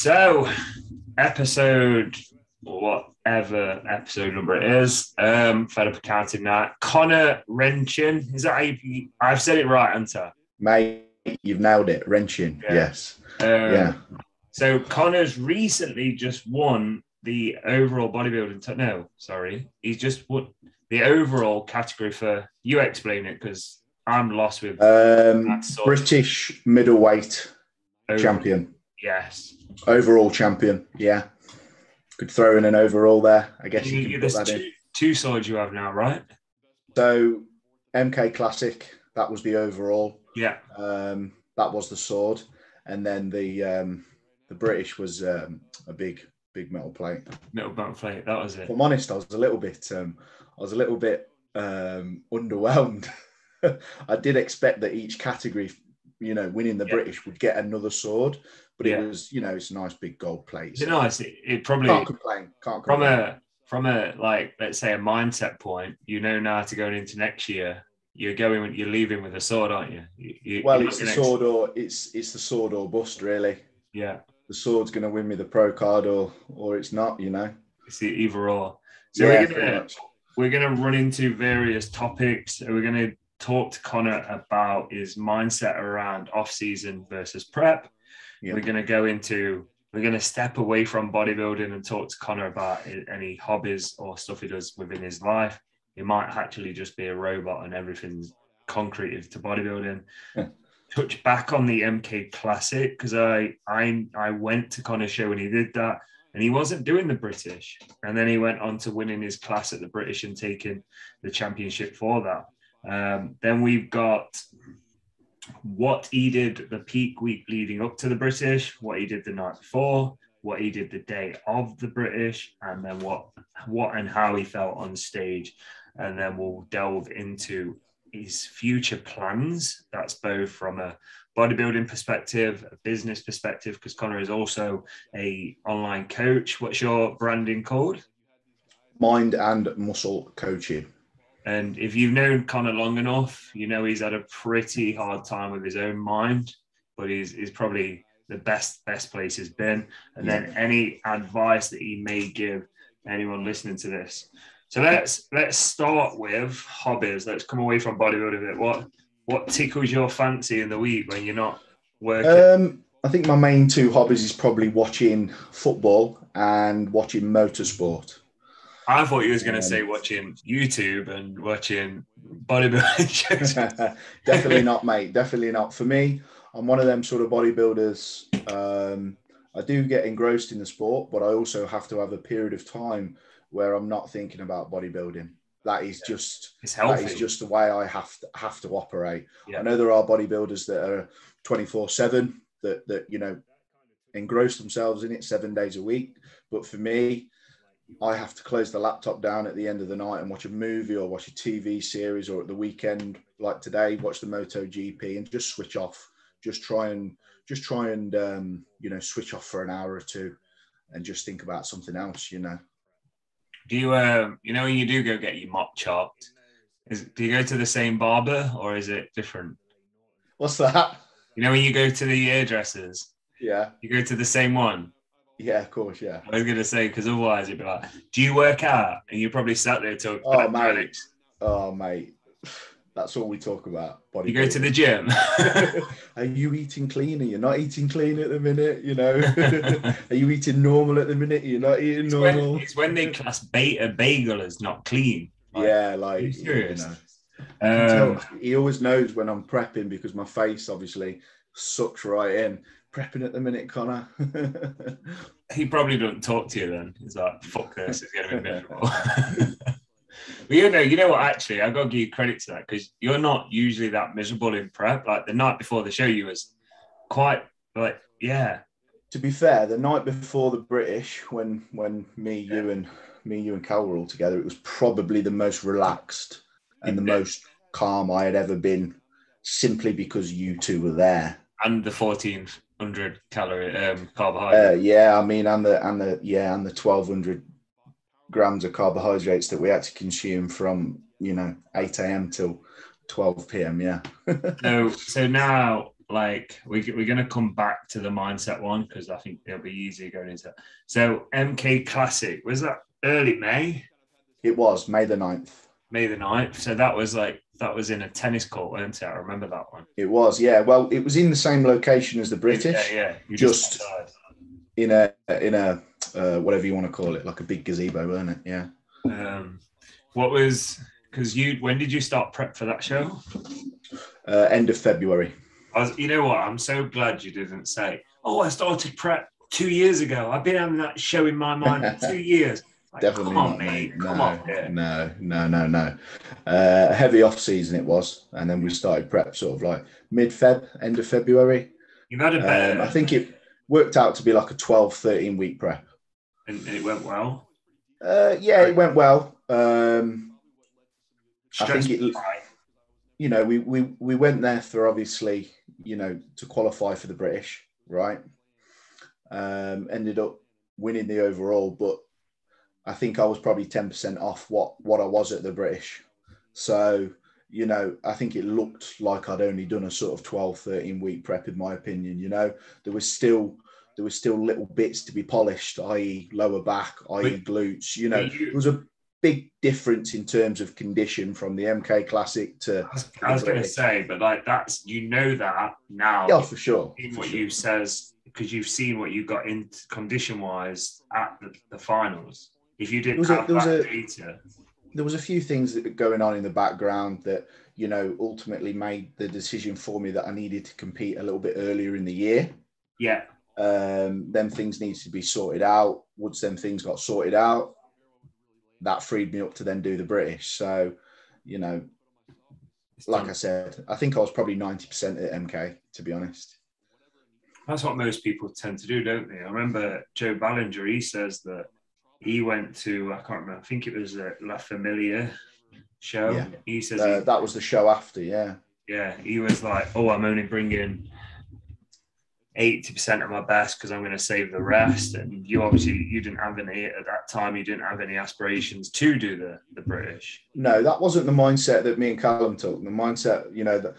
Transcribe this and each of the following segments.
So, episode, whatever episode number it is, fed up accounting that. Connor Rendchen, is that how I've said it right, Anta? Mate, you've nailed it. Rendchen, Yeah. yes. So, Connor's recently just won the overall bodybuilding. He's just won the overall category for, you explain it because I'm lost with British middleweight champion. Yes. Overall champion, yeah. Could throw in an overall there. I guess you can put that in. Two swords you have now, right? So MK Classic, that was the overall. Yeah. That was the sword. And then the British was a big metal plate. Metal plate, that was it. If I'm honest, I was a little bit underwhelmed. I did expect that each category, winning the British would get another sword, but it was, it's a nice big gold plate. It's nice. It probably can't complain. From a like, let's say a mindset point, now to going into next year, you're leaving with a sword, aren't you? It's the sword it's the sword or bust, really. Yeah. The sword's going to win me the pro card or it's not, It's either or. So we're gonna run into various topics. We're gonna talk to Connor about his mindset around off-season versus prep. Yeah. We're going to step away from bodybuilding and talk to Connor about any hobbies or stuff he does within his life. He might actually just be a robot and everything's concreted to bodybuilding. Yeah. Touch back on the MK Classic because I went to Connor's show when he did that and he wasn't doing the British. And then he went on to winning his class at the British and taking the championship for that. Then we've got what he did the peak week leading up to the British, what he did the night before, what he did the day of the British, and then what and how he felt on stage. And then we'll delve into his future plans. That's both from a bodybuilding perspective, a business perspective, because Connor is also a online coach. What's your branding called? Mind and Muscle Coaching. And if you've known Connor long enough, he's had a pretty hard time with his own mind, but he's probably the best place he's been. And then any advice that he may give anyone listening to this. So let's start with hobbies. Let's come away from bodybuilding a bit. What tickles your fancy in the week when you're not working? I think my main two hobbies is probably watching football and watching motorsport. I thought you was going to say watching YouTube and watching bodybuilding shows. Definitely not, mate. Definitely not. For me, I'm one of them sort of bodybuilders. I do get engrossed in the sport, but I also have to have a period of time where I'm not thinking about bodybuilding. That is just the way I have to operate. Yeah. I know there are bodybuilders that are 24/7 that engross themselves in it 7 days a week. But for me, I have to close the laptop down at the end of the night and watch a movie or watch a TV series, or at the weekend, like today, watch the MotoGP and just switch off. Just try and switch off for an hour or two and just think about something else. Do you when you do go get your mop chopped, do you go to the same barber or is it different? What's that? When you go to the hairdressers, yeah, you go to the same one. Yeah, of course, yeah. I was going to say, because otherwise you'd be like, do you work out? And you probably sat there talking about mate. That's all we talk about. You go to the gym. Are you eating clean? Are you not eating clean at the minute? Are you eating normal at the minute? You're not eating normal. It's when they class a bagel as not clean. Serious? He always knows when I'm prepping because my face obviously sucks right in. Prepping at the minute, Connor. He probably doesn't talk to you then. He's like, fuck this, it's going to be miserable. But you know what, actually, I've got to give you credit to that because you're not usually that miserable in prep. Like the night before the show, you was quite like, yeah. To be fair, the night before the British, when me, you and Cal were all together, it was probably the most relaxed and the most calm I had ever been, simply because you two were there. And the 1,400 calorie carbohydrate. And the 1,200 grams of carbohydrates that we had to consume from 8 a.m. till 12 p.m. Yeah. So now like we're going to come back to the mindset one because I think it'll be easier going into it. So MK Classic, was that early May? It was May the 9th. May the 9th. So that was in a tennis court, weren't it? I remember that one. It was, yeah. Well, it was in the same location as the British. Yeah. Just in a whatever you want to call it, like a big gazebo, weren't it? Yeah. When did you start prep for that show? End of February. You know what? I'm so glad you didn't say, I started prep 2 years ago. I've been having that show in my mind for 2 years. Like, Definitely come on, not, mate. Come on. Yeah. No. Heavy off season it was. And then we started prep sort of like mid-Feb, end of February. You've had a better... I think it worked out to be like a 12, 13 week prep. And it went well? Yeah, it went well. I think it... You know, we went there for obviously, you know, to qualify for the British, right? Ended up winning the overall, but I think I was probably 10% off what I was at the British. So, you know, I think it looked like I'd only done a sort of 12, 13 week prep, in my opinion. You know, there was still little bits to be polished, i.e. lower back, i.e. glutes. You know, there was a big difference in terms of condition from the MK Classic to... I was going to say, but like that's, you know that now. Yeah, for sure. In what you says, because you've seen what you got in condition-wise at the finals. If you didn't have that data... There was a few things that were going on in the background that, you know, ultimately made the decision for me that I needed to compete a little bit earlier in the year. Yeah. Them things needed to be sorted out. Once them things got sorted out, that freed me up to then do the British. So, you know, like I said, I think I was probably 90% at MK, to be honest. That's what most people tend to do, don't they? I remember Joe Ballinger, he says that he went to, I can't remember, I think it was a La Familia show. Yeah. He says that was the show after, yeah. Yeah, he was like, I'm only bringing 80% of my best because I'm going to save the rest. And you didn't have any at that time. You didn't have any aspirations to do the British. No, that wasn't the mindset that me and Callum took. The mindset, you know, that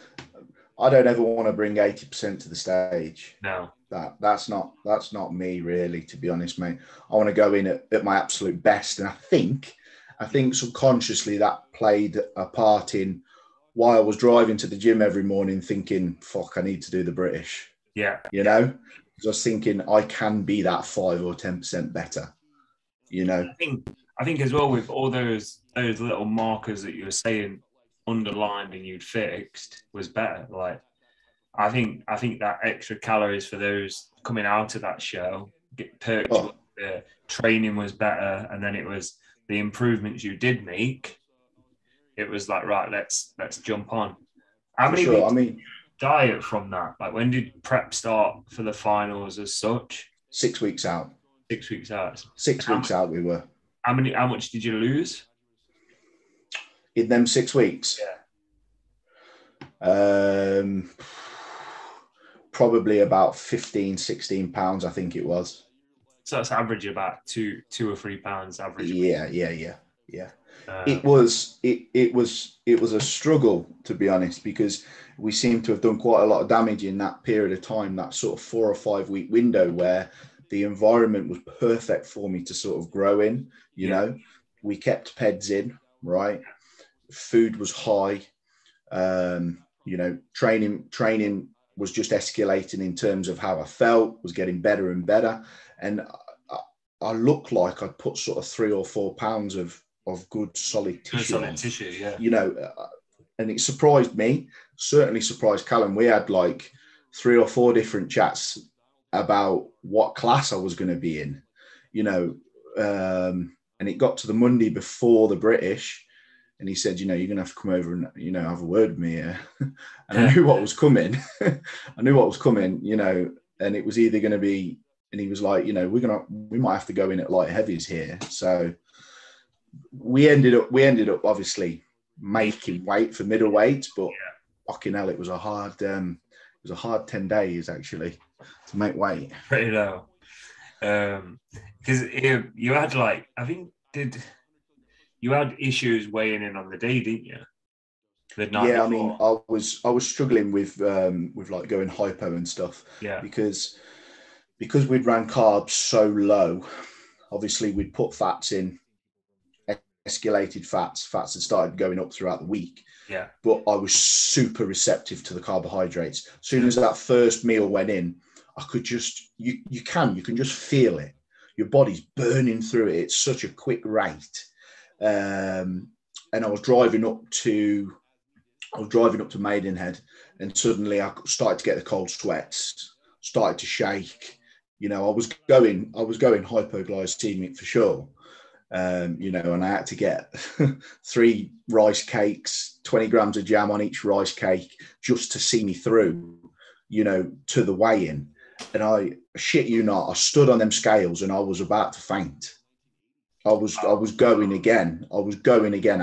I don't ever want to bring 80% to the stage. No, that's not me really, to be honest, mate. I want to go in at my absolute best. And I think subconsciously that played a part in why I was driving to the gym every morning thinking, fuck, I need to do the British. Yeah. You know, because I was thinking I can be that 5 or 10% better, you know. I think as well with all those little markers that you were saying underlined and you'd fixed was better. Like I think that extra calories for those coming out of that show perked up. The training was better, and then it was the improvements you did make. It was like, right, let's jump on. How many weeks diet from that? Like when did prep start for the finals as such? 6 weeks out. 6 weeks out. 6 weeks out we were. How much did you lose? In them 6 weeks? Yeah. Probably about 15, 16 pounds, I think it was. So that's average about 2 or 3 pounds average. Yeah. It was a struggle, to be honest, because we seem to have done quite a lot of damage in that period of time, that sort of 4 or 5 week window where the environment was perfect for me to sort of grow in. You know, we kept peds in, right? Food was high. You know, training was just escalating in terms of how I felt, was getting better and better. And I looked like I'd put sort of 3 or 4 pounds of good solid tissue on. Yeah. You know, and it surprised me, certainly surprised Callum. We had like 3 or 4 different chats about what class I was going to be in, you know, and it got to the Monday before the British, and he said, you know, you're going to have to come over and, you know, have a word with me. And I knew what was coming. You know, and it was either going to be, and he was like, you know, we might have to go in at light heavies here. So we ended up obviously making weight for middleweight, but fucking hell, it was a hard 10 days actually to make weight. Pretty low. Because you had like, I think, you had issues weighing in on the day, didn't you? the night Yeah, before? I mean, I was struggling with like going hypo and stuff. Yeah. Because we'd ran carbs so low, obviously we'd put fats in, escalated fats that started going up throughout the week. Yeah. But I was super receptive to the carbohydrates. As soon as that first meal went in, I could just, you can just feel it. Your body's burning through it. It's such a quick rate. And I was driving up to Maidenhead, and suddenly I started to get the cold sweats, started to shake. You know, I was going hypoglycemic for sure. You know, and I had to get 3 rice cakes, 20 grams of jam on each rice cake just to see me through, you know, to the weigh-in. And I shit you not, I stood on them scales and I was about to faint. I was going again. I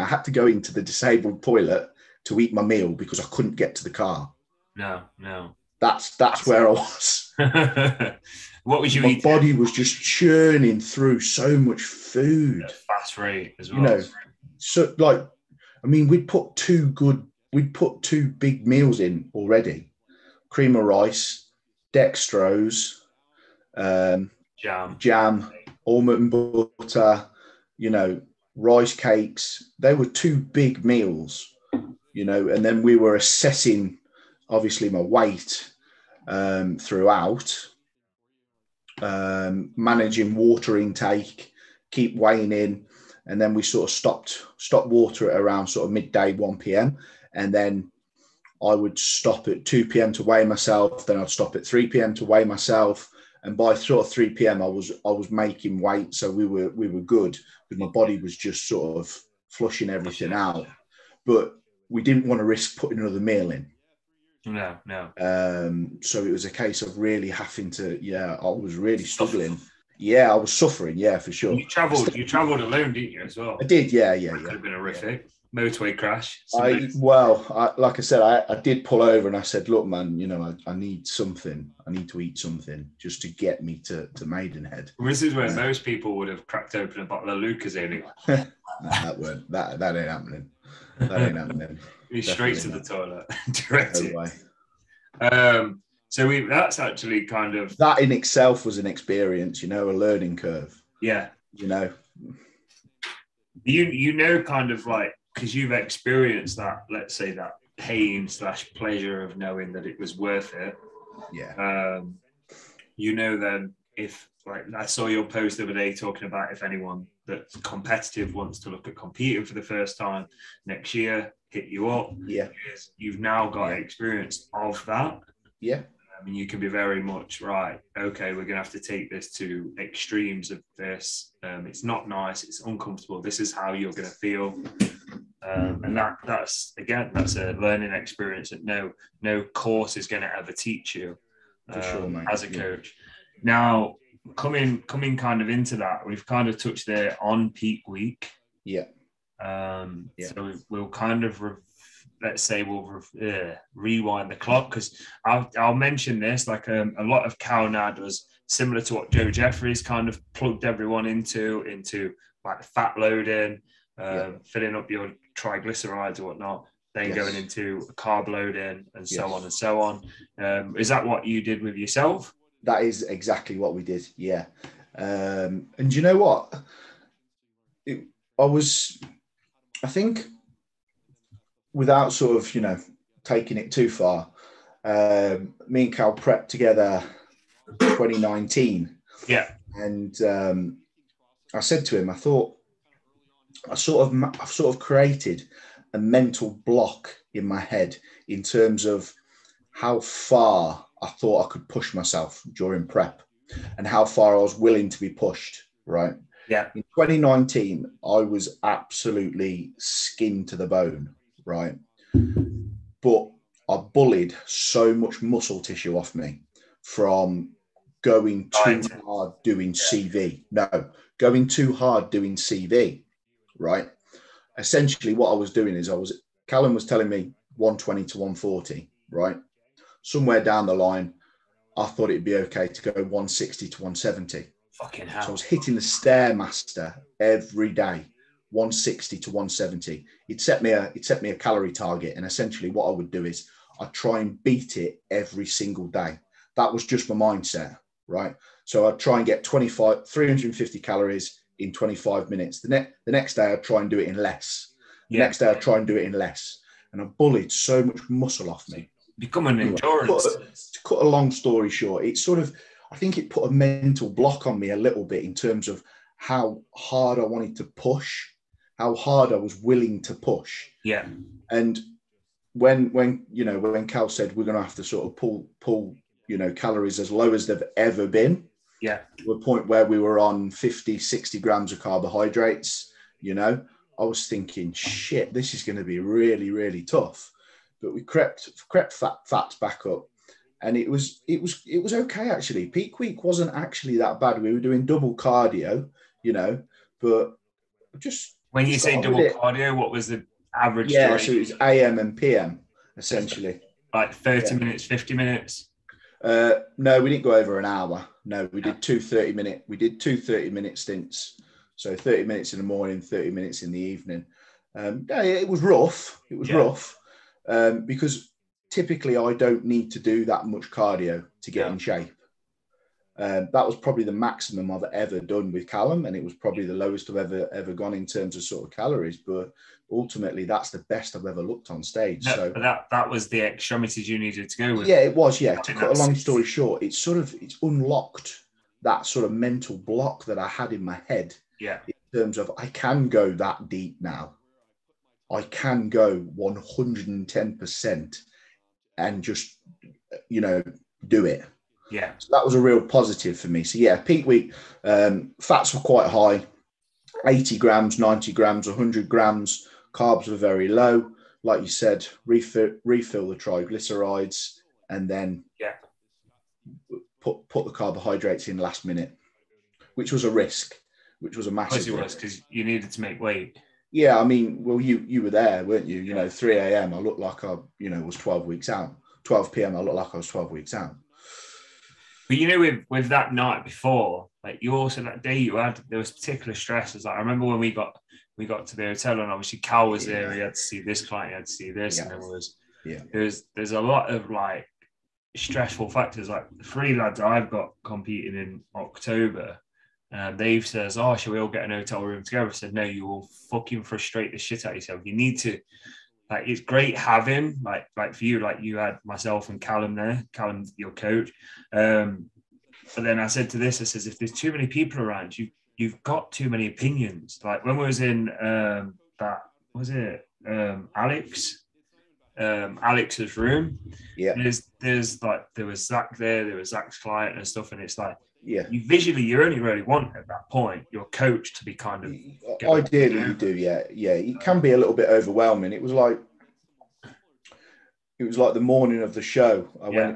had to go into the disabled toilet to eat my meal because I couldn't get to the car. No. That's where I was. What was you eating? My body was just churning through so much food. At a fast rate as well. You know, so like, I mean, we'd put 2 big meals in already. Cream of rice, dextrose, jam, almond butter, you know, rice cakes. They were 2 big meals, you know, and then we were assessing, obviously, my weight throughout, managing water intake, keep weighing in, and then we sort of stopped water at around sort of midday, 1 p.m. And then I would stop at 2 p.m. to weigh myself. Then I'd stop at 3 p.m. to weigh myself. And by sort of 3 p.m. I was making weight, so we were good, because my body was just sort of flushing everything out. But we didn't want to risk putting another meal in. No. So it was a case of really having to. Yeah, I was really struggling. Yeah, I was suffering. Yeah, for sure. You travelled alone, didn't you, as well? I did. Yeah. That could have been horrific. Motorway crash. Like I said, I did pull over and I said, look, man, you know, I need something. I need to eat something just to get me to Maidenhead. Well, this is where most people would have cracked open a bottle of Lucozade. That ain't happening. That ain't happening. You're straight to the toilet. Directed. No way. So that's actually kind of... That in itself was an experience, you know, a learning curve. Yeah. You know. You know, kind of like, because you've experienced that, let's say, that pain / pleasure of knowing that it was worth it. Yeah. You know, then if, like, I saw your post the other day talking about if anyone that's competitive wants to look at competing for the first time next year, hit you up. Yeah. You've now got experience of that. Yeah. I mean, you can be very much right. Okay, we're going to have to take this to extremes of this. It's not nice. It's uncomfortable. This is how you're going to feel. And that's a learning experience that no course is going to ever teach you as a coach. Now, coming kind of into that, we've kind of touched there on peak week. Yeah. So we'll kind of rewind the clock, because I'll mention this, like a lot of CalNAD was similar to what Joe Jeffries kind of plugged everyone into like fat loading, filling up your triglycerides or whatnot, then going into carb loading and so on and so on. Is that what you did with yourself? That is exactly what we did. Yeah. And you know what? I think, without sort of, you know, taking it too far, me and Cal prepped together 2019. Yeah. And I said to him, I've sort of created a mental block in my head in terms of how far I thought I could push myself during prep and how far I was willing to be pushed, right? Yeah. In 2019, I was absolutely skin to the bone, right? But I bullied so much muscle tissue off me from going too hard doing CV. No, going too hard doing CV, right? Essentially what I was doing is Callum was telling me 120 to 140, right? Somewhere down the line, I thought it'd be okay to go 160 to 170. Fucking hell. So I was hitting the Stairmaster every day, 160 to 170. He'd set me a calorie target, and essentially what I would do is I'd try and beat it every single day. That was just my mindset, right? So I'd try and get 350 calories in 25 minutes. The next day I'd try and do it in less. The next day I'd try and do it in less. And I bullied so much muscle off me. Become an endurance. To cut a long story short, it sort of, I think it put a mental block on me a little bit in terms of how hard I wanted to push, how hard I was willing to push. Yeah. And when Cal said we're going to have to sort of pull calories as low as they've ever been, to a point where we were on 50, 60 grams of carbohydrates, I was thinking, shit, this is going to be really, really tough. But we crept fats back up, and it was okay actually. Peak week wasn't actually that bad. We were doing double cardio, but just when you say double cardio, what was the average? Yeah, so it was AM and PM essentially. Like 30 minutes, 50 minutes. No, we didn't go over an hour. No, we did two 30-minute stints. So 30 minutes in the morning, 30 minutes in the evening. It was rough. It was rough because typically I don't need to do that much cardio to get in shape. That was probably the maximum I've ever done with Callum, and it was probably the lowest I've ever gone in terms of sort of calories. But ultimately, that's the best I've ever looked on stage. No, so that was the extremities you needed to go with. Yeah, it was. Yeah, to cut a long story short, it's unlocked that sort of mental block that I had in my head. Yeah, in terms of I can go that deep now. I can go 110% and just do it. Yeah. So that was a real positive for me. So yeah, peak week, fats were quite high, 80 grams, 90 grams, 100 grams. Carbs were very low. Like you said, refill the triglycerides, and then put the carbohydrates in last minute, which was a risk, which was a massive risk. Because you needed to make weight. Yeah, I mean, well, you were there, weren't you? 3 a.m. I looked like I, was 12 weeks out. 12 p.m. I looked like I was 12 weeks out. But with that night before, like you also that day there was particular stresses. Like I remember when we got to the hotel, and obviously Cal was there. He had to see this client, he had to see this, and there's a lot of like stressful factors. Like the 3 lads I've got competing in October, Dave says, "Oh, shall we all get an hotel room together?" I said, "No, you will fucking frustrate the shit out of yourself. You need to." Like it's great having like for you, like you had myself and Callum there. Callum's your coach. But then I said to this, I says, if there's too many people around, you've got too many opinions. Like when we was in Alex's room. Yeah. There was Zach there was Zach's client and stuff, and it's like you only really want at that point your coach to be kind of ideally you do, it can be a little bit overwhelming. It was like the morning of the show.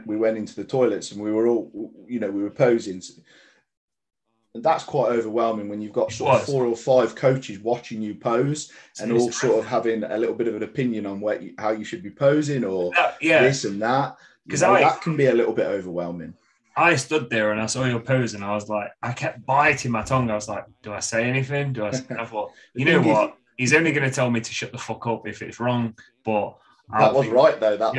We went into the toilets and we were all we were posing, and that's quite overwhelming when you've got sort of 4 or 5 coaches watching you pose and all sort of having a little bit of an opinion on how you should be posing or this and that, because that can be a little bit overwhelming. I stood there and I saw your pose and I was like, I kept biting my tongue. I was like, do I say anything? I thought, you know what? He's only going to tell me to shut the fuck up if it's wrong. But that was right though. That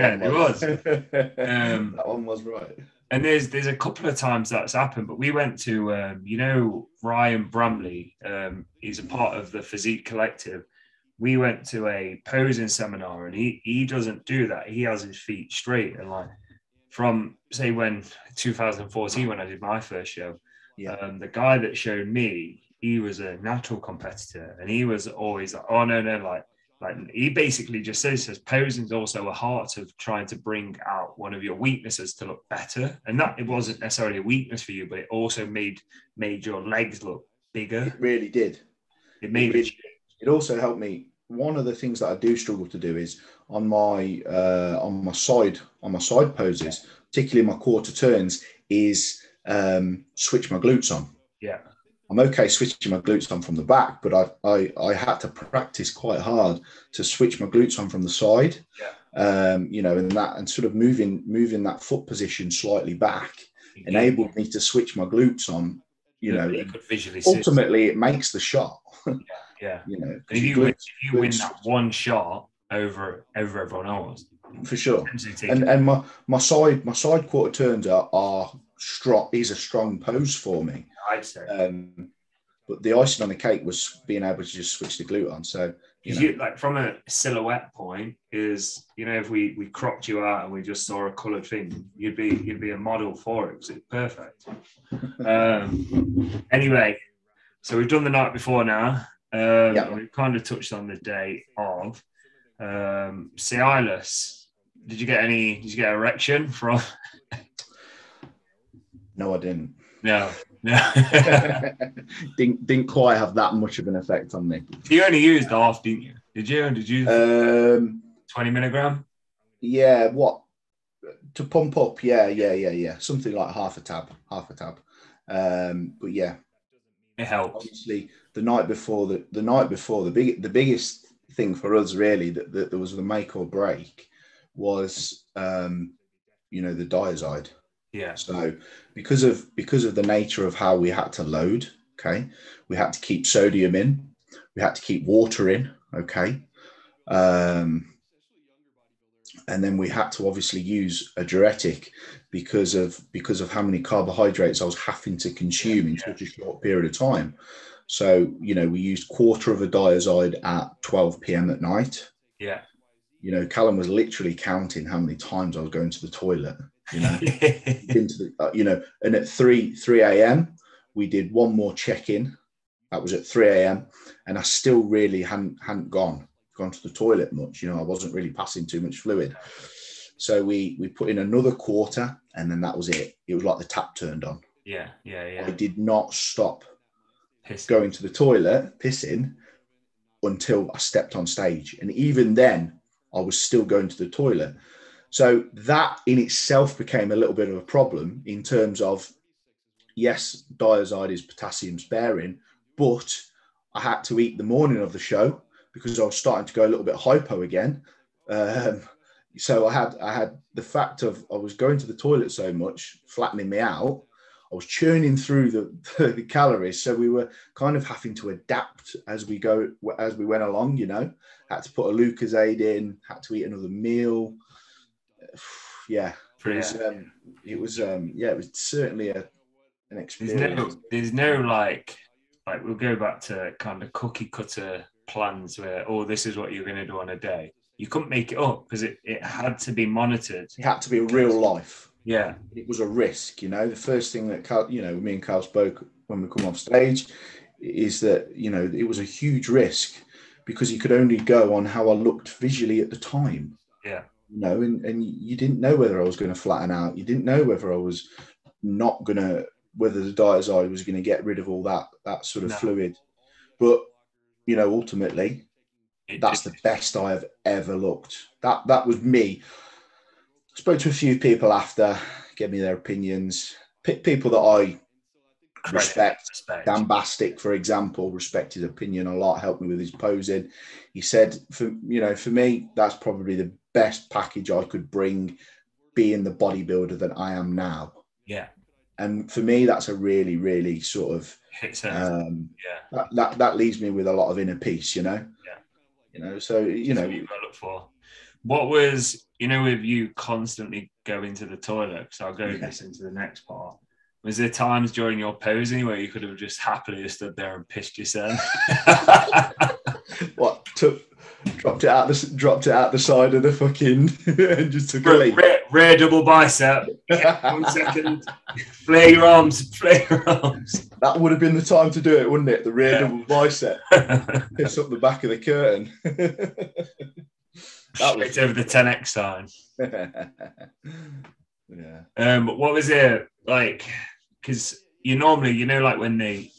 one was right. And there's a couple of times that's happened, but we went to, Ryan Bramley. He's a part of the Physique Collective. We went to a posing seminar and he doesn't do that. He has his feet straight and like, from say when 2014 when I did my first show, the guy that showed me, he was a natural competitor and he was always like, oh no, like he basically just says posing is also a part of trying to bring out one of your weaknesses to look better, and that it wasn't necessarily a weakness for you, but it also made your legs look bigger. It really did. It also helped me. One of the things that I do struggle to do is on my side poses, particularly my quarter turns, is switch my glutes on. Yeah, I'm okay switching my glutes on from the back, but I had to practice quite hard to switch my glutes on from the side. And sort of moving that foot position slightly back enabled me to switch my glutes on. You could visually ultimately it makes the shot. Yeah. You know, if you win that one shot over everyone else, for sure. And my side quarter turns are strong. Is a strong pose for me. I'd say. But the icing on the cake was being able to just switch the glute on. So like from a silhouette point is, you know, if we cropped you out and we just saw a coloured thing, you'd be a model for it because it's perfect. Anyway, so we've done the night before now. We've kind of touched on the day of Silas. Did you get erection from? No, I didn't. No. didn't quite have that much of an effect on me. You only used half, didn't you? Did you 20 milligram? Yeah, what to pump up? Yeah. Something like half a tab. But yeah, it helps. Obviously, the night before, the biggest thing for us really that there was the make or break was the diazide. Yeah. So because of the nature of how we had to load, okay, we had to keep sodium in, we had to keep water in, okay, and then we had to obviously use a diuretic because of how many carbohydrates I was having to consume in such a short period of time. So we used quarter of a diazide at 12 p.m. at night. Yeah. Callum was literally counting how many times I was going to the toilet. And at 3 a.m. we did one more check-in. That was at 3 a.m. and I still really hadn't gone to the toilet much. I wasn't really passing too much fluid. So we put in another quarter and then that was it. It was like the tap turned on. Yeah. I did not stop going to the toilet, pissing, until I stepped on stage. And even then I was still going to the toilet. So that in itself became a little bit of a problem in terms of, yes, diazide is potassium sparing, but I had to eat the morning of the show because I was starting to go a little bit hypo again. So I had the fact of I was going to the toilet so much, flattening me out. I was churning through the calories. So we were kind of having to adapt as we went along, had to put a Lucozade in, had to eat another meal. Yeah, it was certainly an experience. There's no like we'll go back to kind of cookie cutter plans where this is what you're going to do on a day. You couldn't make it up because it had to be monitored. It had to be a real life. Yeah, it was a risk. The first thing that me and Carl spoke when we come off stage is that it was a huge risk because you could only go on how I looked visually at the time. Yeah. And you didn't know whether I was going to flatten out. You didn't know whether I was whether the diazide was going to get rid of all that sort of fluid. But, ultimately, that's the best I have ever looked. That was me. I spoke to a few people after, gave me their opinions. People that I respect. Dan Bastick, for example, respect his opinion a lot, helped me with his posing. He said, for me, that's probably the best package I could bring being the bodybuilder that I am now. Yeah. And for me, that's a really, really sort of that leaves me with a lot of inner peace, Yeah. So what you've got to look for. What was, with you constantly going to the toilet, because I'll go this into the next part. Was there times during your posing where you could have just happily stood there and pissed yourself? What? Dropped it out the side of the fucking and just took a leap. Rear double bicep. 1 second. Flare your arms. That would have been the time to do it, wouldn't it? The rear double bicep. Piss up the back of the curtain. Straight over the 10x sign. Yeah. But what was it like? Because you normally, like when they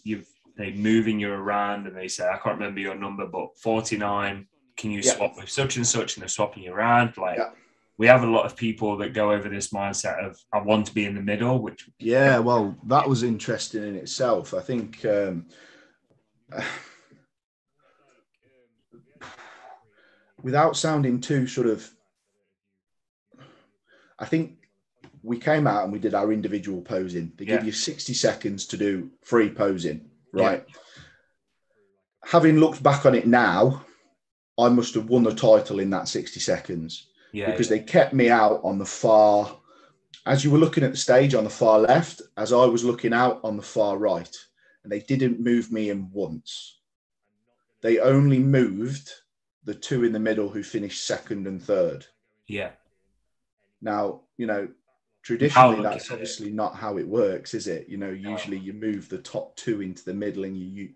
moving you around and they say, I can't remember your number, but 49. Can you swap with such and such? And they're swapping you around. We have a lot of people that go over this mindset of I want to be in the middle. Which well, that was interesting in itself. I think without sounding too sort of, I think we came out and we did our individual posing. They give you 60 seconds to do free posing, right? Yeah. having looked back on it now, I must have won the title in that 60 seconds because they kept me out on the far, as you were looking at the stage on the far left, as I was looking out on the far right, and they didn't move me in once. They only moved the two in the middle who finished second and third. Yeah. Now, traditionally, that's obviously not how it works, is it? Usually you move the top two into the middle and you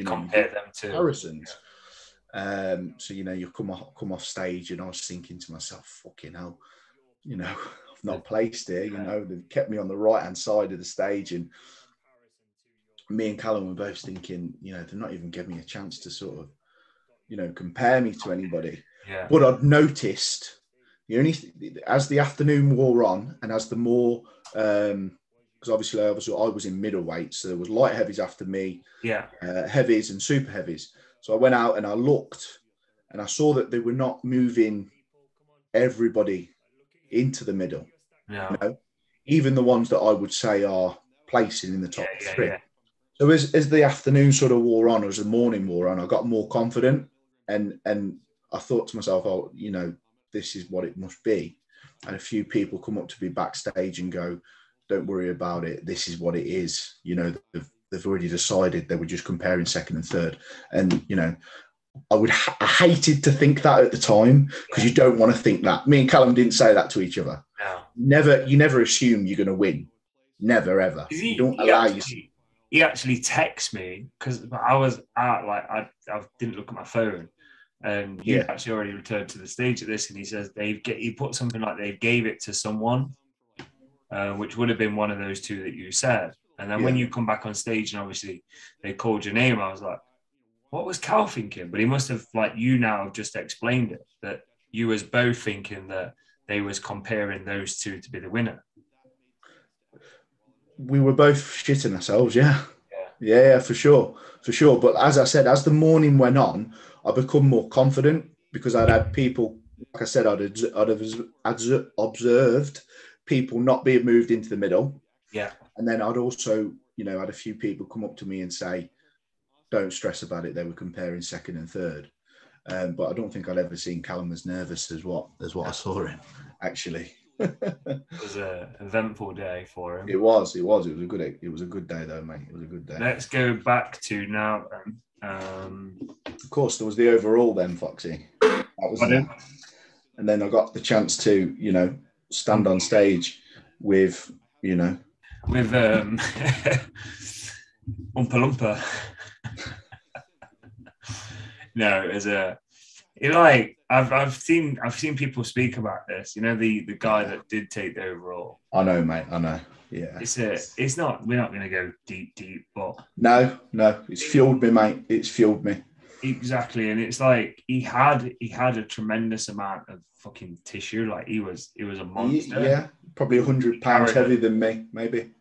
compare them to comparisons. So you come off stage, and I was thinking to myself, fucking hell, I've not placed here. They kept me on the right hand side of the stage, and me and Callum were both thinking, they're not even giving me a chance to sort of, compare me to anybody. Yeah. But I'd noticed as the afternoon wore on, and as the more, because obviously I was in middleweight, so there was light heavies after me, heavies and super heavies. So I went out and I looked, and I saw that they were not moving everybody into the middle. No. Even the ones that I would say are placing in the top three. Yeah. So as the afternoon sort of wore on, or as the morning wore on, I got more confident, and I thought to myself, this is what it must be. And a few people come up to me backstage and go, don't worry about it. This is what it is. They've already decided. They were just comparing second and third. And, I hated to think that at the time, because you don't want to think that. Me and Callum didn't say that to each other. No. You never assume you're going to win. Never, ever. You don't allow yourself. He actually texted me because I was out, I didn't look at my phone. And you actually already returned to the stage at this, and he says he put something like they gave it to someone, which would have been one of those two that you said. And then when you come back on stage and obviously they called your name, I was like, what was Cal thinking? But he must have, you now have just explained it, that you was both thinking that they was comparing those two to be the winner. We were both shitting ourselves, yeah, for sure. But as I said, as the morning went on, I become more confident, because I'd had people, like I said, I'd observed people not being moved into the middle. Yeah. And then I'd also, had a few people come up to me and say, don't stress about it. They were comparing second and third. But I don't think I'd ever seen Callum as nervous as what I saw him, actually. It was an eventful day for him. It was a good day though, mate. It was a good day. Let's go back to now. Of course, there was the overall then, Foxy. That was it. And then I got the chance to, stand on stage with Oompa Loompa. No, as I've seen people speak about this. The guy that did take the overall. I know, mate. I know. Yeah. It's not. We're not going to go deep, but no. It's fueled me, mate. It's fueled me. Exactly, and it's like he had a tremendous amount of fucking tissue. Like he was a monster. Yeah, probably 100 pounds heavier than me, maybe.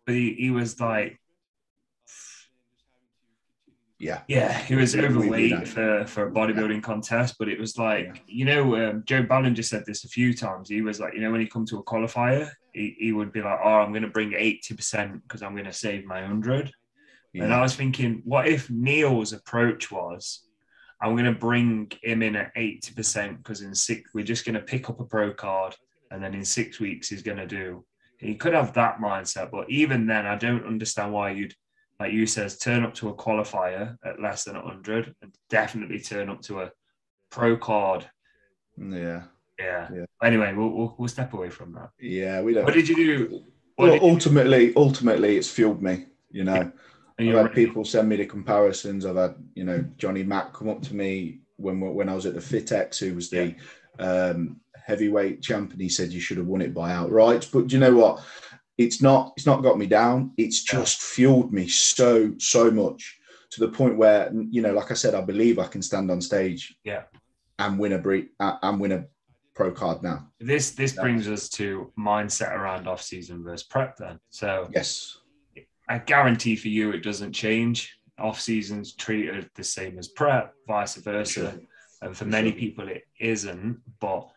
But he was like. Yeah, he was overweight for a bodybuilding contest, but it was like, Joe Ballinger said this a few times. He was like, when he come to a qualifier, he would be like, I'm going to bring 80% because I'm going to save my 100. Yeah. And I was thinking, what if Neil's approach was, I'm going to bring him in at 80% because we're just going to pick up a pro card, and then in 6 weeks he's going to do. He could have that mindset, but even then, I don't understand why you'd, like you says, turn up to a qualifier at less than 100 and definitely turn up to a pro card. Yeah. Anyway, we'll step away from that. Yeah, we don't. What did you do? Ultimately, it's fueled me. I've had people send me the comparisons. I've had Johnny Mack come up to me when I was at the Fitex, who was the heavyweight champ, and he said you should have won it by outright. But do you know what? It's not got me down. It's just fueled me so much, to the point where, like I said, I believe I can stand on stage and win a pro card now. This brings us to mindset around off season versus prep then. So yes, I guarantee for you it doesn't change. Off season's treated the same as prep, vice versa. Sure. And for many people it isn't, but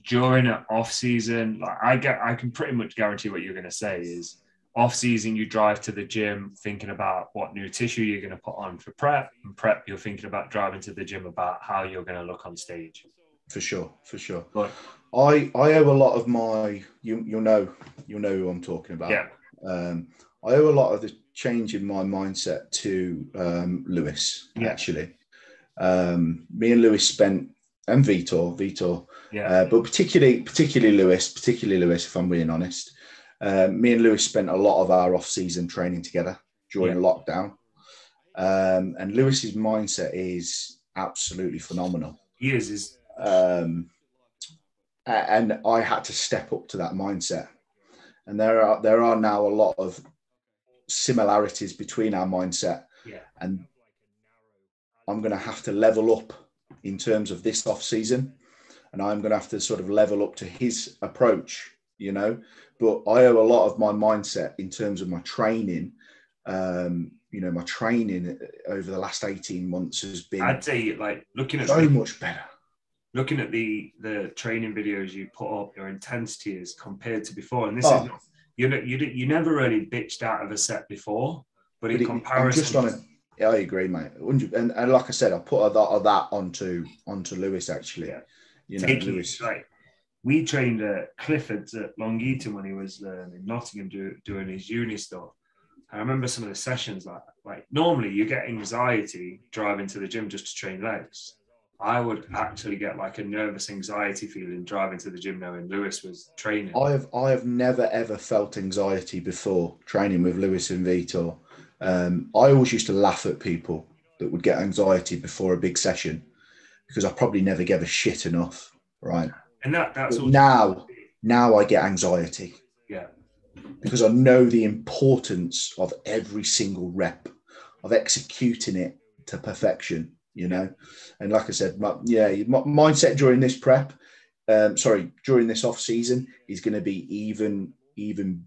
during an off season, I can pretty much guarantee what you're going to say is Off season, you drive to the gym thinking about what new tissue you're going to put on for prep, and prep, you're thinking about driving to the gym about how you're going to look on stage. For sure, for sure. But I owe a lot of my, you'll know who I'm talking about. Yeah. I owe a lot of the change in my mindset to Lewis, actually. Me and Lewis spent, and Vitor, but particularly Lewis, if I'm being honest. Me and Lewis spent a lot of our off-season training together during lockdown. And Lewis's mindset is absolutely phenomenal. He is. And I had to step up to that mindset. And there are now a lot of similarities between our mindset. Yeah. And I'm going to have to level up in terms of this off season. And I'm going to have to sort of level up to his approach, you know. But I owe a lot of my mindset in terms of my training. My training over the last 18 months has been, I'd say, like, looking at so much better. Looking at the training videos you put up, your intensity is compared to before. And this is not, you never really bitched out of a set before, but in comparison, I agree, mate. And like I said, I put that onto Lewis, actually. Yeah. Lewis. Like, we trained at Clifford's at Long Eaton when he was in Nottingham doing his uni stuff. I remember some of the sessions, like normally you get anxiety driving to the gym just to train legs. I would actually get like a nervous anxiety feeling driving to the gym knowing Lewis was training. I have never ever felt anxiety before training with Lewis and Vitor. I always used to laugh at people that would get anxiety before a big session because I probably never gave a shit enough, right? And that's now I get anxiety. Yeah. Because I know the importance of every single rep, of executing it to perfection, you know. And like I said, my mindset during this during this off season is going to be even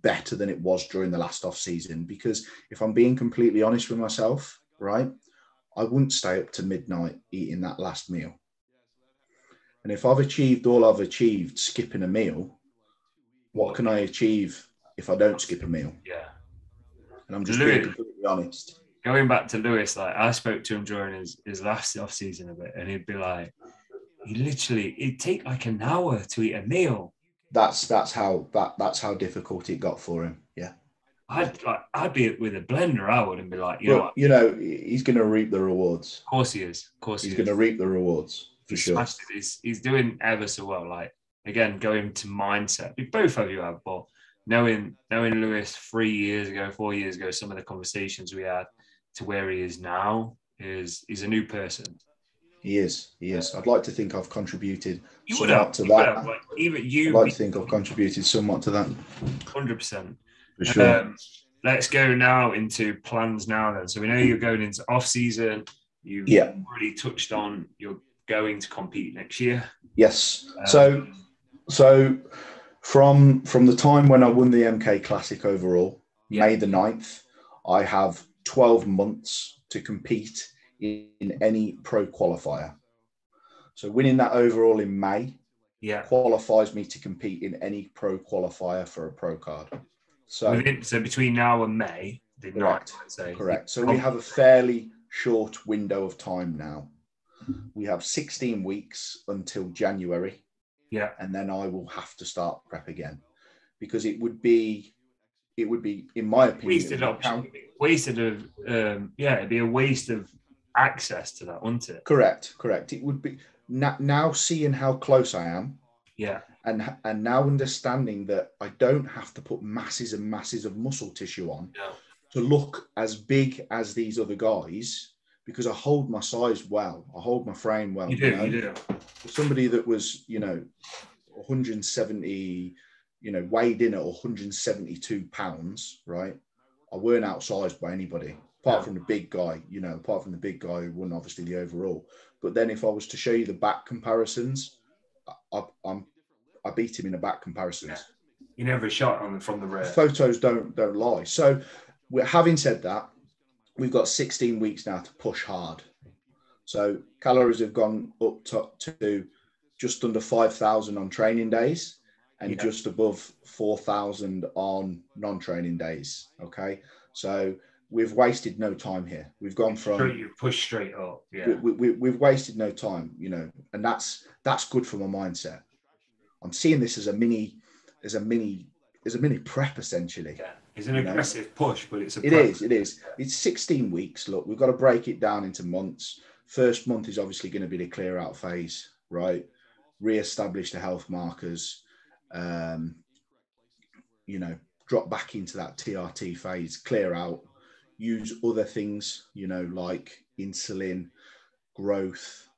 better than it was during the last off season. Because if I'm being completely honest with myself, right, I wouldn't stay up to midnight eating that last meal. And if I've achieved all I've achieved skipping a meal, what can I achieve if I don't skip a meal? Yeah. And I'm just being completely honest. Going back to Lewis, like, I spoke to him during his last off season a bit, and he'd be like, it'd take like an hour to eat a meal. That's how difficult it got for him. Yeah. I'd be with a blender, I would, and be like, you know, he's going to reap the rewards. Of course he is. He's going to reap the rewards for sure. He's doing ever so well. Like, again, going to mindset. Both of you have, but knowing Lewis 4 years ago, some of the conversations we had to where he is now he's a new person. He is. I'd like to think I've contributed somewhat to that. I'd like to think I've contributed somewhat to that. 100%. For sure. Let's go now into plans now then. So we know you're going into off season. You've already touched on you're going to compete next year. Yes. So from the time when I won the MK Classic overall, May the 9th, I have 12 months to compete in any pro qualifier. So winning that overall in May qualifies me to compete in any pro qualifier for a pro card. So between now and May, correct. So we have a fairly short window of time now. We have 16 weeks until January. Yeah. And then I will have to start prep again because it would be, in my opinion, it'd be a waste of access to that, wouldn't it? Correct. It would be now seeing how close I am. Yeah. And now understanding that I don't have to put masses and masses of muscle tissue on to look as big as these other guys because I hold my size well. I hold my frame well. You do. For somebody that was, 170, weighed in at 172 pounds, right? I weren't outsized by anybody, apart from the big guy, who won obviously the overall. But then if I was to show you the back comparisons, I beat him in the back comparisons. Yeah. You never shot from the rear. Photos don't lie. So having said that, we've got 16 weeks now to push hard. So calories have gone up to just under 5,000 on training days. and just above 4,000 on non-training days. Okay, so we've wasted no time here. We've gone from you push straight up. We've wasted no time, you know, and that's good for my mindset. I'm seeing this as a mini prep essentially. Yeah, it's an aggressive push, but it's a prep. It is. It's 16 weeks. Look, we've got to break it down into months. First month is obviously going to be the clear out phase, right? Re-establish the health markers, you know, drop back into that TRT phase, clear out, use other things, you know, like insulin, growth,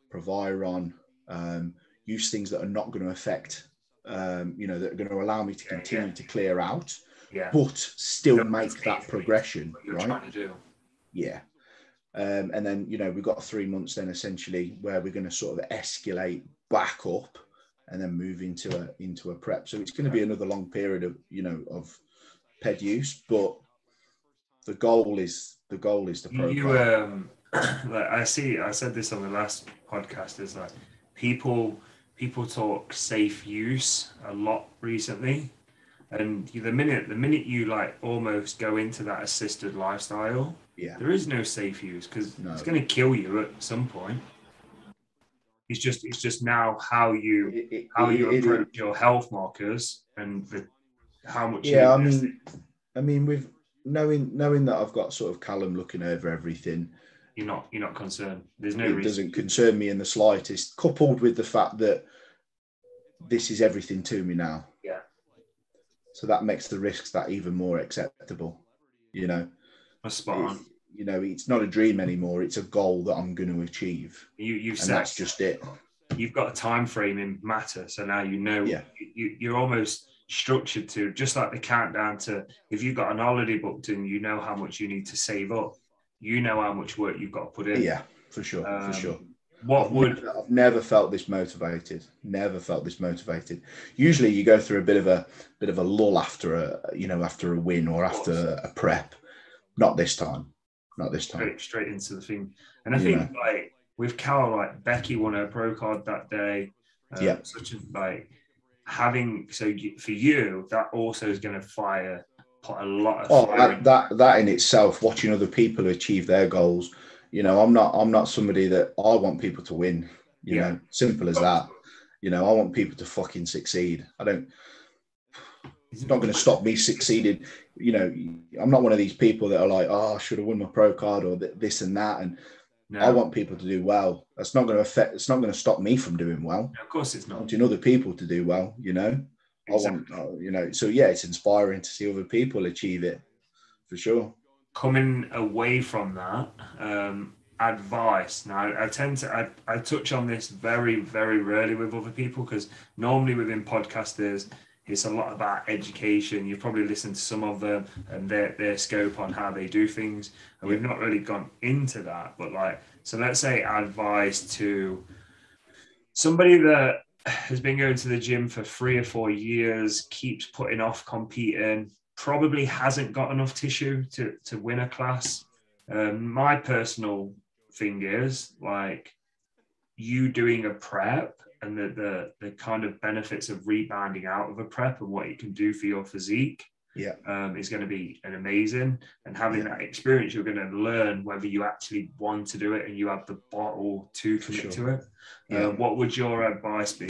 Proviron, use things that are not going to affect, you know, that are going to allow me to continue to clear out, but still make that progression, right? Trying to do. Yeah. And then, you know, we've got 3 months then essentially where we're going to sort of escalate back up and then move into a prep. So it's going to be another long period of, you know, of ped use, but the goal is the profile. Like I said this on the last podcast, is like people talk safe use a lot recently, and the minute you like almost go into that assisted lifestyle, there is no safe use, because it's going to kill you at some point. It's just now how you approach your health markers and how much. Yeah, I mean, with knowing that I've got sort of Callum looking over everything, you're not concerned. There's no reason. It doesn't concern me in the slightest. Coupled with the fact that this is everything to me now. Yeah. So that makes the risks that even more acceptable. You know. That's spot on. You know, it's not a dream anymore. It's a goal that I'm going to achieve. You've and that's just it. You've got a time frame in matter, so now you know. Yeah. You're almost structured to, just like the countdown to, if you've got an holiday booked and you know how much you need to save up, you know how much work you've got to put in. Yeah, for sure. I've never felt this motivated. Never felt this motivated. Usually, you go through a bit of a lull after a win or after a prep. Not this time. Straight into the thing. And I think like with Cal, like Becky won her pro card that day. Such a like having for you, that also is going to put a lot of fire. That in itself, watching other people achieve their goals. You know, I'm not somebody that I want people to win. You know, simple as that. You know, I want people to fucking succeed. It's not going to stop me succeeding. You know, I'm not one of these people that are like, oh, I should have won my pro card or this and that. And I want people to do well. It's not going to stop me from doing well. Of course it's not. I want other people to do well, you know. Exactly. So it's inspiring to see other people achieve it, for sure. Coming away from that, advice. Now, I touch on this very, very rarely with other people, because normally within podcasters, it's a lot about education. You've probably listened to some of them and their scope on how they do things. And we've not really gone into that. But so let's say advice to somebody that has been going to the gym for 3 or 4 years, keeps putting off competing, probably hasn't got enough tissue to win a class. My personal thing is like you doing a prep and the kind of benefits of rebounding out of a prep and what it can do for your physique is going to be an amazing. And having that experience, you're going to learn whether you actually want to do it and you have the bottle to commit to it. What would your advice be?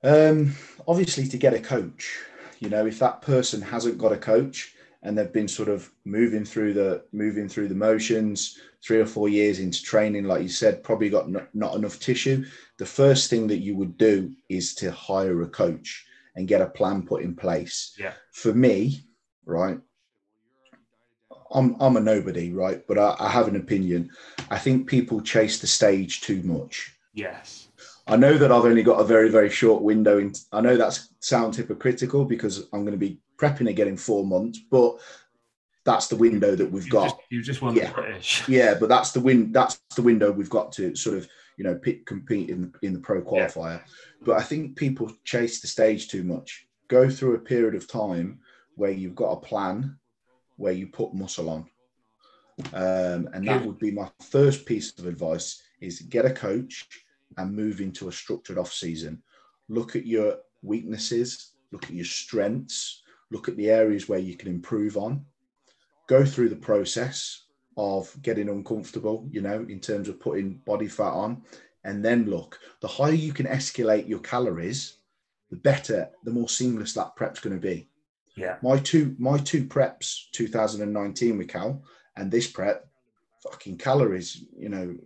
Obviously to get a coach. You know, if that person hasn't got a coach and they've been sort of moving through the motions, 3 or 4 years into training, like you said, probably got not enough tissue. The first thing that you would do is to hire a coach and get a plan put in place. Yeah. For me, right, I'm a nobody, right, but I have an opinion. I think people chase the stage too much. Yes. I know that I've only got a very, very short window. I know that sounds hypocritical because I'm going to be prepping again in 4 months, but that's the window that we've got. You just want the British. Yeah, but that's the window we've got to sort of, you know, compete in the pro qualifier. But I think people chase the stage too much. Go through a period of time where you've got a plan, where you put muscle on. And that would be my first piece of advice, is get a coach and move into a structured off season. look at your weaknesses, look at your strengths, look at the areas where you can improve on, go through the process of getting uncomfortable, you know, in terms of putting body fat on, and then look. The higher you can escalate your calories, the better, the more seamless that prep's going to be. Yeah. My two preps, 2019 with Cal, and this prep, fucking calories, you know,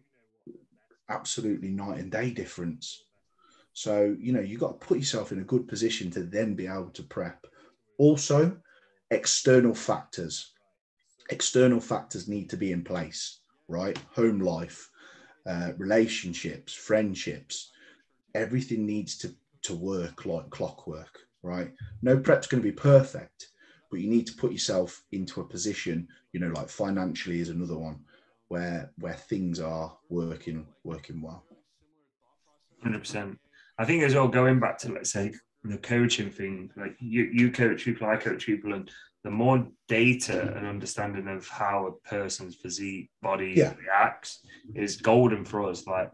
absolutely night and day difference. So, you know, you've got to put yourself in a good position to then be able to prep. Also, external factors. External factors need to be in place, right? Home life, relationships, friendships, everything needs to work like clockwork, right? No prep's going to be perfect, but you need to put yourself into a position, you know, like financially is another one, where things are working well. 100%. I think as well, going back to, let's say, the coaching thing, like you coach people, I coach people, and the more data and understanding of how a person's physique, body reacts is golden for us. Like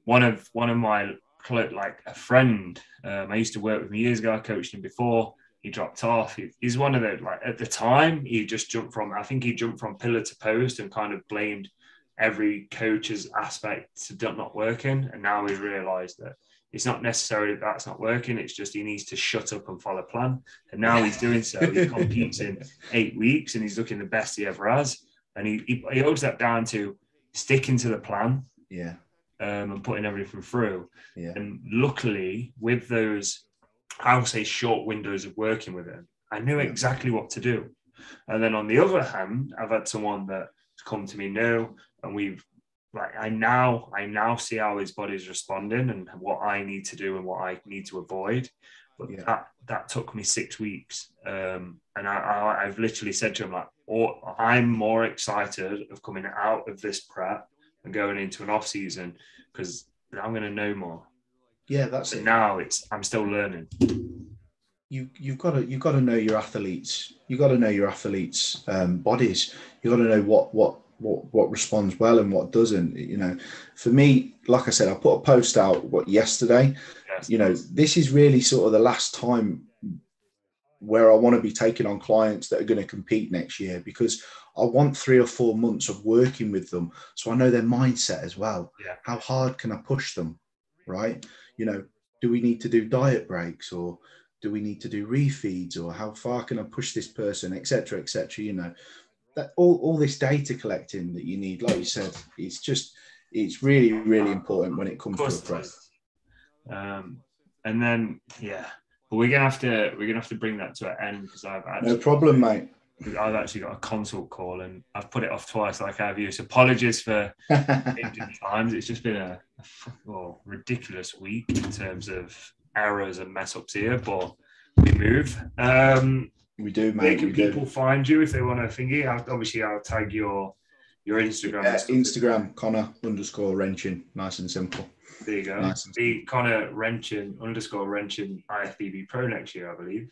one of my, like a friend, I used to work with him years ago. I coached him before he dropped off. He's one of the, like, at the time he just jumped from pillar to post and kind of blamed every coach's aspect to not working. And now we've realized that it's not necessarily that's not working. It's just he needs to shut up and follow plan. And now he's doing so. He competes in 8 weeks and he's looking the best he ever has. And he holds that down to sticking to the plan. Yeah. And putting everything through. Yeah. And luckily, with those, I would say, short windows of working with him, I knew exactly what to do. And then on the other hand, I've had someone that's come to me now, and we've, like, I now see how his body's responding and what I need to do and what I need to avoid. But that took me 6 weeks. And I've literally said to him, like, I'm more excited of coming out of this prep and going into an off season because I'm going to know more. Yeah, that's but it. Now I'm still learning. You've got to know your athletes. You've got to know your athletes' bodies. You've got to know what responds well and what doesn't. You know, for me, like I said, I put a post out yesterday. Yes, you know, this is really sort of the last time where I want to be taking on clients that are going to compete next year, because I want 3 or 4 months of working with them so I know their mindset as well. Yeah. How hard can I push them, right? You know, do we need to do diet breaks, or do we need to do refeeds, or how far can I push this person, etc., etc. You know, that all this data collecting that you need, like you said, it's really, really important when it comes to a prep. And then, but we're gonna have to bring that to an end, because no problem, mate. I've actually got a consult call and I've put it off twice, like I have you. So apologies for changing times. It's just been a ridiculous week in terms of errors and mess ups here, but we move. We do, mate. Where can people find you if they want to thingy? Obviously, I'll tag your Instagram. Instagram, Connor_Rendchen. Nice and simple. There you go. Nice. Be Connor Rendchen _Rendchen IFBB Pro next year, I believe.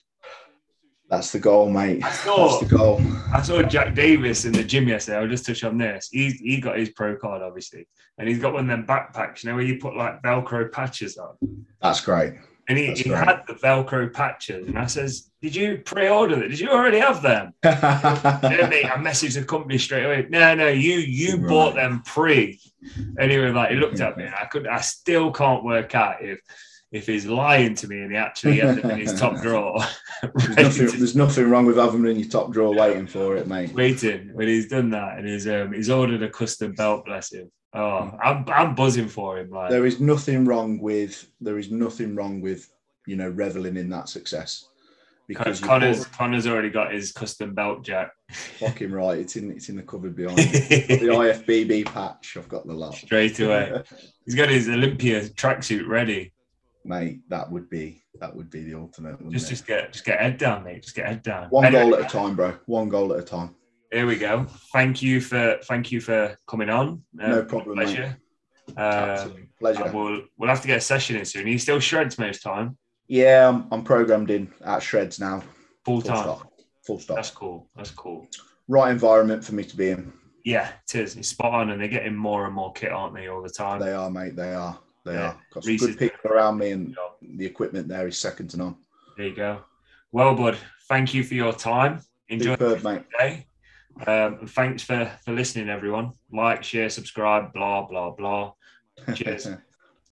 That's the goal, mate. That's the goal. I saw Jack Davis in the gym yesterday. I'll just touch on this. He got his pro card, obviously. And he's got one of them backpacks, you know, where you put like Velcro patches on. That's great. And he had the Velcro patches. And I says, did you pre-order it? Did you already have them? I messaged the company straight away. No, you bought them pre. And he was like, he looked at me and I still can't work out if he's lying to me and he actually had them in his top drawer. There's nothing wrong with having them in your top drawer waiting for it, mate. Waiting. When he's done that and he's ordered a custom belt, bless him. Oh, I'm buzzing for him. Like, there is nothing wrong with you know, reveling in that success. Because Connor's already got his custom belt, Jack. Fucking right. It's in the cupboard behind me. The IFBB patch. I've got the lot. Straight away. He's got his Olympia tracksuit ready. Mate, that would be the ultimate. Just get head down, mate. Just get head down. One goal at a time, bro. One goal at a time. There we go. Thank you for coming on. No problem, pleasure. Pleasure. We'll have to get a session in soon. Are you still shreds most time? Yeah, I'm programmed in at shreds now. Full time. Full stop. That's cool. Right environment for me to be in. Yeah, it is. It's spot on, and they're getting more and more kit, aren't they, all the time? They are, mate. They are. They are. Got some good people around me, and the equipment there is second to none. There you go. Well, bud, thank you for your time. Enjoy the day. Thanks for listening, everyone. Like, share, subscribe, blah, blah, blah. Cheers.